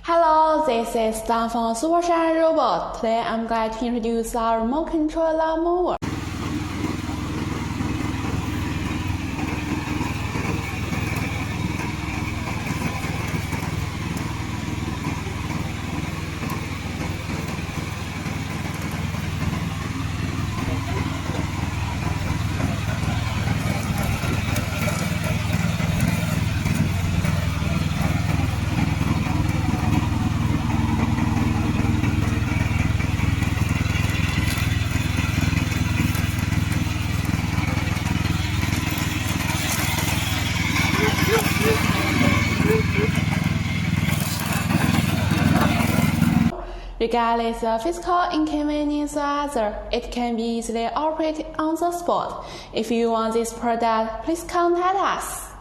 Hello, this is Dan from stableCrushed Robot. Today I'm glad to introduce our remote control lawn mower. Regardless of physical inconvenience or other, it can be easily operated on the spot. If you want this product, please contact us.